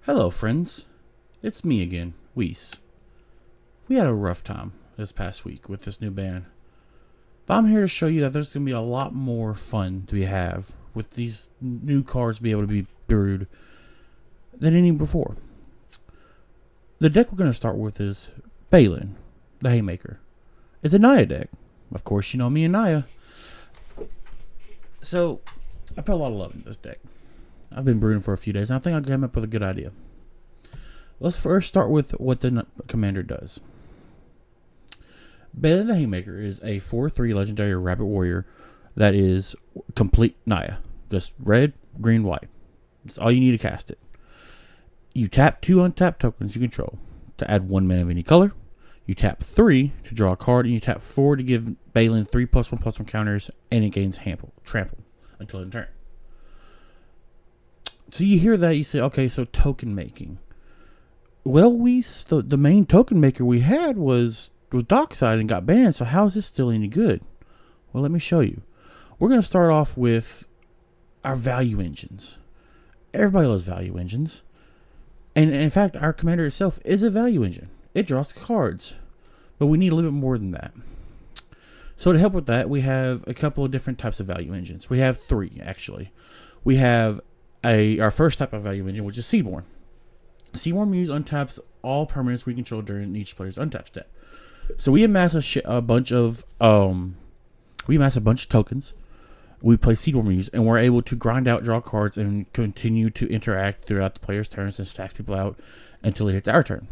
Hello, friends. It's me again, Weiss. We had a rough time this past week with this new band, but I'm here to show you that there's going to be a lot more fun to have with these new cards be able to be brewed than any before. The deck we're going to start with is Baylen, the Haymaker. It's a Naya deck. Of course, you know me and Naya. So, I put a lot of love in this deck. I've been brewing for a few days, and I think I came up with a good idea. Let's first start with what the commander does. Baylen the Haymaker is a 4/3 legendary rabbit warrior that is complete Naya. Just red, green, white. That's all you need to cast it. You tap 2 untapped tokens you control to add 1 mana of any color. You tap 3 to draw a card, and you tap 4 to give Baylen 3+1/+1 counters, and it gains trample until end turn. So you hear that, you say, okay, so token making. Well, the main token maker we had was Dockside and got banned, so how is this still any good? Well, let me show you. We're going to start off with our value engines. Everybody loves value engines. And in fact, our commander itself is a value engine. It draws cards. But we need a little bit more than that. So to help with that, we have a couple of different types of value engines. We have 3, actually. We have our first type of value engine, which is Seedborn. Seedborn Muse untaps all permanents we control during each player's untap step. So we amass a bunch of tokens. We play Seedborn Muse, and we're able to grind out, draw cards, and continue to interact throughout the player's turns and stacks people out until it hits our turn.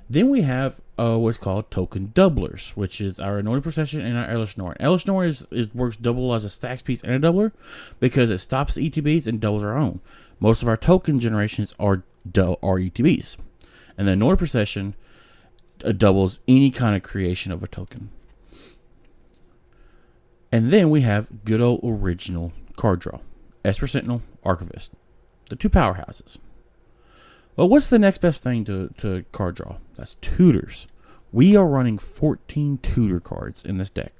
Then we have what's called token doublers, which is our Anointed Procession and our Elish Norn. Elish Norn works double as a stacks piece and a doubler because it stops ETBs and doubles our own. Most of our token generations are ETBs. And the Anointed Procession doubles any kind of creation of a token. And then we have good old original card draw. Esper Sentinel, Archivist. The 2 powerhouses. Well, what's the next best thing to card draw? That's tutors. We are running 14 tutor cards in this deck.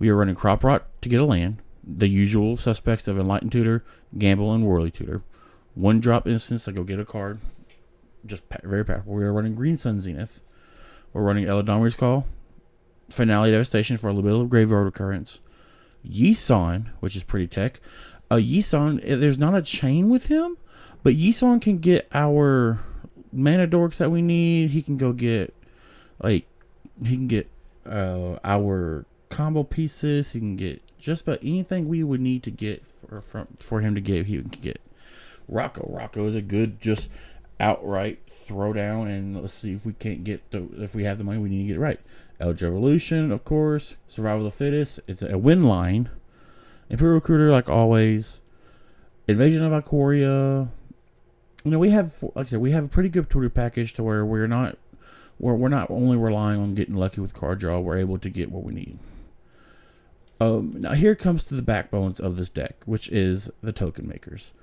We are running Crop Rot to get a land. The usual suspects of Enlightened Tutor, Gamble, and Whirly Tutor. 1-drop instance to go get a card. Just very powerful. We are running Green Sun Zenith. We're running Eladamri's Call. Finale Devastation for a little bit of graveyard recurrence. Yisan, which is pretty tech. Yisan, there's not a chain with him, but Yisan can get our mana dorks that we need. He can go get, our combo pieces. He can get just about anything we would need to get for him to get. He can get Rocco. Rocco is a good just outright throw down, and let's see if we can't get if we have the money, we need to get it right. Eldritch Revolution, of course. Survival of the Fittest. It's a win line. Imperial Recruiter, like always. Invasion of Ikoria. You know, we have, like I said, we have a pretty good tutor package to where we're not only relying on getting lucky with card draw. We're able to get what we need. Now here comes to the backbones of this deck, which is the token makers.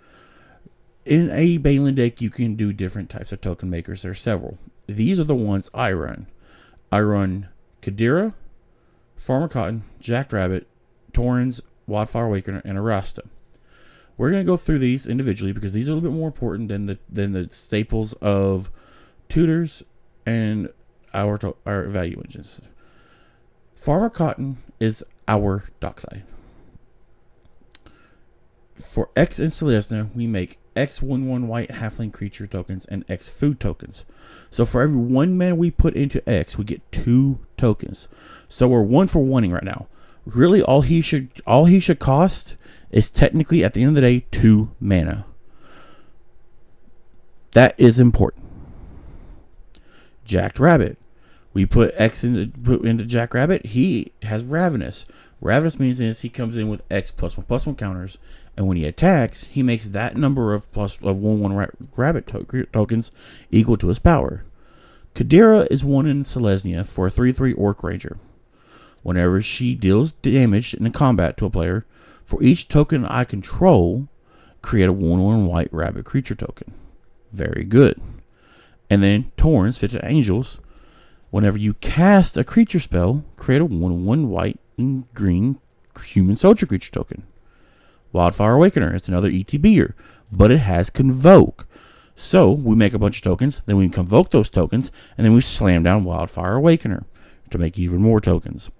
In a Baylen deck, you can do different types of token makers. There are several. These are the ones I run. I run Kadira, Farmer Cotton, Jackrabbit, Torrens, Wildfire Awakener, and Arasta. We're going to go through these individually because these are a little bit more important than the staples of tutors and our value engines. Farmer Cotton is our Dockside. For X and Celestia, we make X 1/1 white halfling creature tokens and X food tokens. So for every 1 mana we put into X, we get 2 tokens. So we're 1 for 1ing right now. Really, all he should cost is technically at the end of the day 2 mana. That is important. Jackrabbit. We put X into Jackrabbit. He has Ravenous. Ravenous means he comes in with X +1/+1 counters, and when he attacks, he makes that number of 1/1 rabbit tokens equal to his power. Kadira is 1 in Selesnya for a 3/3 Orc Ranger. Whenever she deals damage in a combat to a player, for each token I control, create a 1/1 white rabbit creature token. Very good. And then Torrens, Fitted Angels. Whenever you cast a creature spell, create a 1/1 white and green human soldier creature token. Wildfire Awakener, it's another ETBer, but it has Convoke. So we make a bunch of tokens, then we convoke those tokens, and then we slam down Wildfire Awakener to make even more tokens.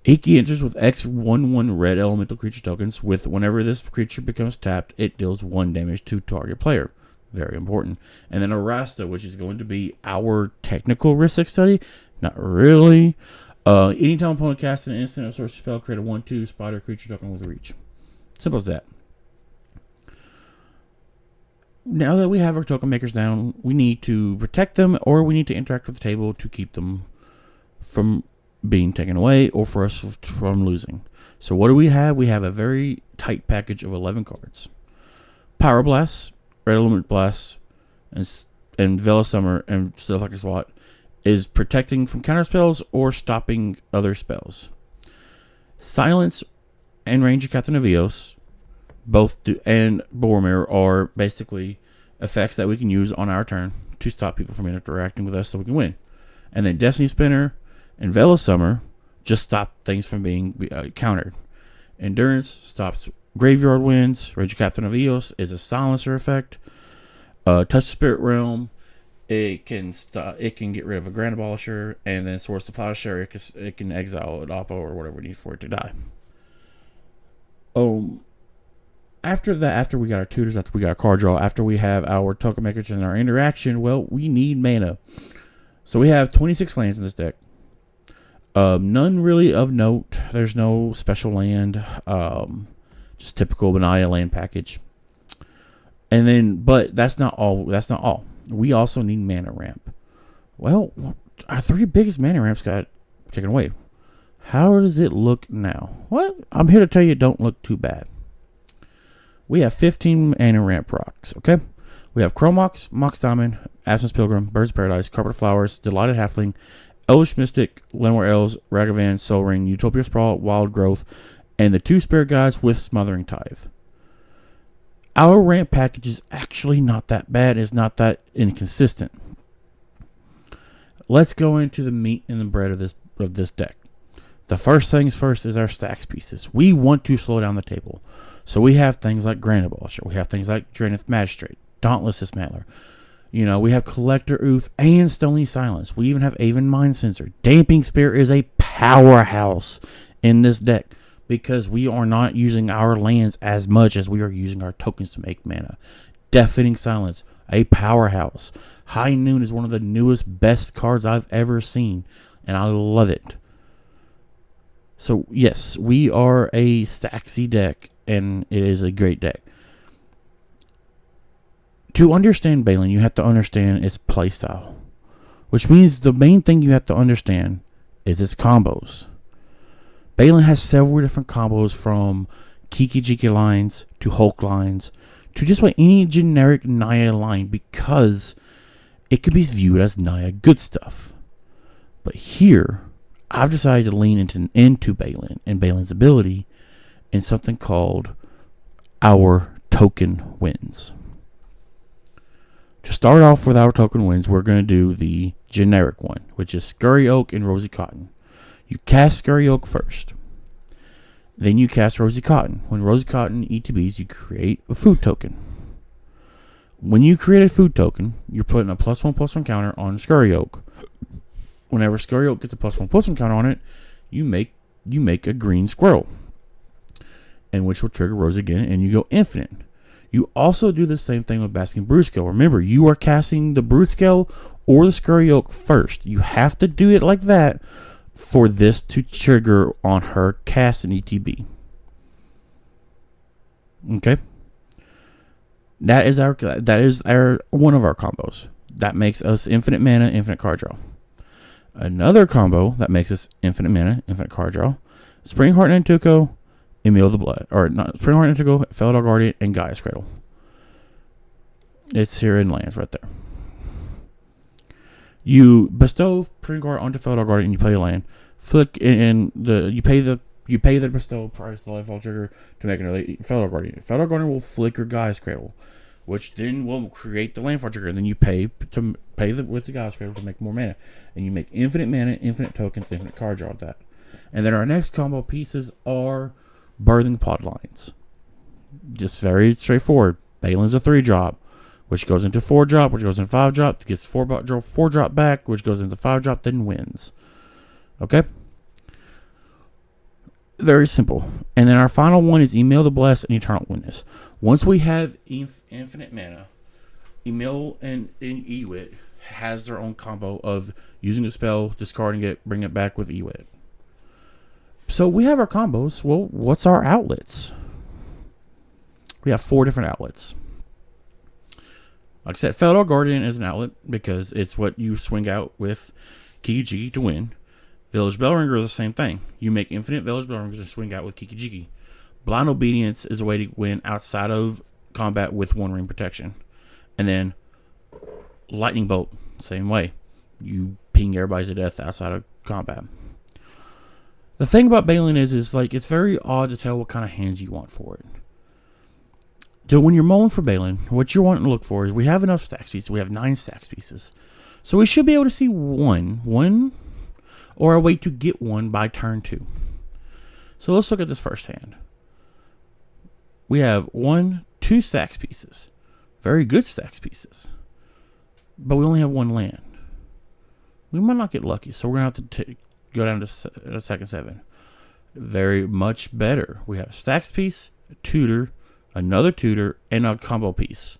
Iki enters with X11 red elemental creature tokens. With whenever this creature becomes tapped, it deals 1 damage to target player. Very important. And then Arasta, which is going to be our technical Rhystic study. Not really. Anytime opponent casts an instant or sorcery spell, create a 1/2 spider creature token with reach. Simple as that. Now that we have our token makers down, we need to protect them, or we need to interact with the table to keep them from being taken away, or for us from losing. So what do we have? We have a very tight package of 11 cards. Power Blast, Red Element Blast, and Veil of Summer, and stuff like SWAT, is protecting from counter spells or stopping other spells. Silence and Range of Captain of Eos, and Boromir are basically effects that we can use on our turn to stop people from interacting with us so we can win. And then Destiny Spinner and Veil of Summer just stop things from being countered. Endurance stops Graveyard Winds. Rage of Captain of Eos is a silencer effect. Touch the Spirit Realm, it can get rid of a Grand Abolisher, and then Source the Plowshare, it can exile an Oppo or whatever we need for it to die. After we got our tutors, after we got our card draw, after we have our token makers and our interaction, well, we need mana. So we have 26 lands in this deck. None really of note. There's no special land. Just typical Benaya land package. And then, but that's not all. That's not all. We also need mana ramp. Well, our 3 biggest mana ramps got taken away. How does it look now? Well, I'm here to tell you it don't look too bad. We have 15 mana ramp rocks, okay? We have Chromox, Mox Diamond, Aspen's Pilgrim, Birds of Paradise, Carpet of Flowers, Delighted Halfling, Elvish Mystic, Lenore Elves, Ragavan, Soul Ring, Utopia Sprawl, Wild Growth, and the 2 Spirit Guides with Smothering Tithe. Our ramp package is actually not that bad. It's not that inconsistent. Let's go into the meat and the bread of this deck. The first things first is our stacks pieces. We want to slow down the table. So we have things like Grand Abolisher. We have things like Draenith Magistrate, Dauntless Dismantler. We have Collector Oof and Stony Silence. We even have Aven Mind Sensor. Damping Spear is a powerhouse in this deck because we are not using our lands as much as we are using our tokens to make mana. Deafening Silence, a powerhouse. High Noon is one of the newest, best cards I've ever seen, and I love it. So, yes, we are a Staxy deck, and it is a great deck. To understand Baylen, you have to understand its playstyle, which means the main thing you have to understand is its combos. Baylen has several different combos, from Kiki Jiki lines to Hulk lines to just about any generic Naya line, because it could be viewed as Naya good stuff. But here, I've decided to lean into Baylen and Baylen's ability in something called our token wins. To start off with our token wins, we're going to do the generic one, which is Scurry Oak and Rosy Cotton. You cast Scurry Oak first. Then you cast Rosy Cotton. When Rosy Cotton ETBs, you create a food token. When you create a food token, you're putting a +1/+1 counter on Scurry Oak. Whenever Scurry Oak gets a +1/+1 counter on it, you make a green squirrel, and which will trigger Rose again, and you go infinite. You also do the same thing with Basking Brood Scale. Remember, you are casting the Brood Scale or the Scurry Oak first. You have to do it like that for this to trigger on her cast an ETB. Okay? That is our one of our combos. That makes us infinite mana, infinite card draw. Another combo that makes us infinite mana, infinite card draw: Springheart Nantuko, Emil the Blood, or not Springheart Nantuko, Felidar Guardian, and Gaia's Cradle. It's here in lands right there. You bestow Springheart onto Felidar Guardian, and you play a land. Flick in you pay the bestow price, the landfall trigger, to make another Felidar Guardian. Felidar Guardian will flicker Gaia's Cradle, which then will create the landfall trigger, and then you pay with the Gaia's Cradle to make more mana, and you make infinite mana, infinite tokens, infinite card draw with that. And then our next combo pieces are Birthing Pod lines. Just very straightforward. Baylen's a 3-drop. which goes into 4-drop, which goes into 5-drop, gets 4-drop back, which goes into 5-drop, then wins. Okay? Very simple. And then our final one is Email the Blessed and Eternal Witness. Once we have infinite mana, Email and Ewit has their own combo of using the spell, discarding it, bring it back with Ewit. So we have our combos. Well, what's our outlets? We have 4 different outlets. Like I said, Feldar Guardian is an outlet because it's what you swing out with Kiki-Jiki to win. Village Bellringer is the same thing. You make infinite Village Bellringers and swing out with Kiki-Jiki. Blind Obedience is a way to win outside of combat with 1 ring protection. And then Lightning Bolt, same way. You ping everybody to death outside of combat. The thing about Baylen is like it's very odd to tell what kind of hands you want for it. So when you're mulling for Baylen, what you're wanting to look for is we have enough stacks pieces. We have 9 stacks pieces. So we should be able to see one or a way to get one by turn 2. So let's look at this first hand. We have 2 stacks pieces. Very good stacks pieces. But we only have 1 land. We might not get lucky, so we're going to have to go down to second 7. Very much better. We have a stacks piece, a tutor, another tutor, and a combo piece.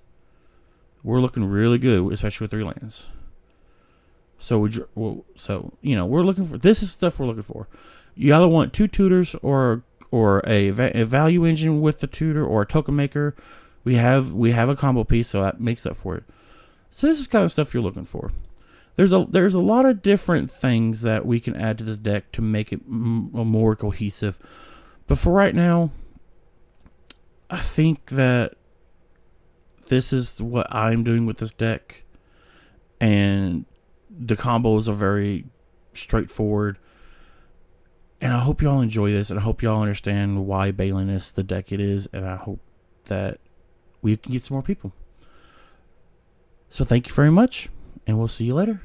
We're looking really good, especially with 3 lands. So we're looking for this is stuff we're looking for. You either want 2 tutors or a value engine with the tutor or a token maker. We have a combo piece, so that makes up for it. So this is kind of stuff you're looking for. There's a lot of different things that we can add to this deck to make it more cohesive. But for right now, I think that this is what I'm doing with this deck. And the combos are very straightforward. And I hope y'all enjoy this. And I hope y'all understand why Baylen is the deck it is. And I hope that we can get some more people. So thank you very much. And we'll see you later.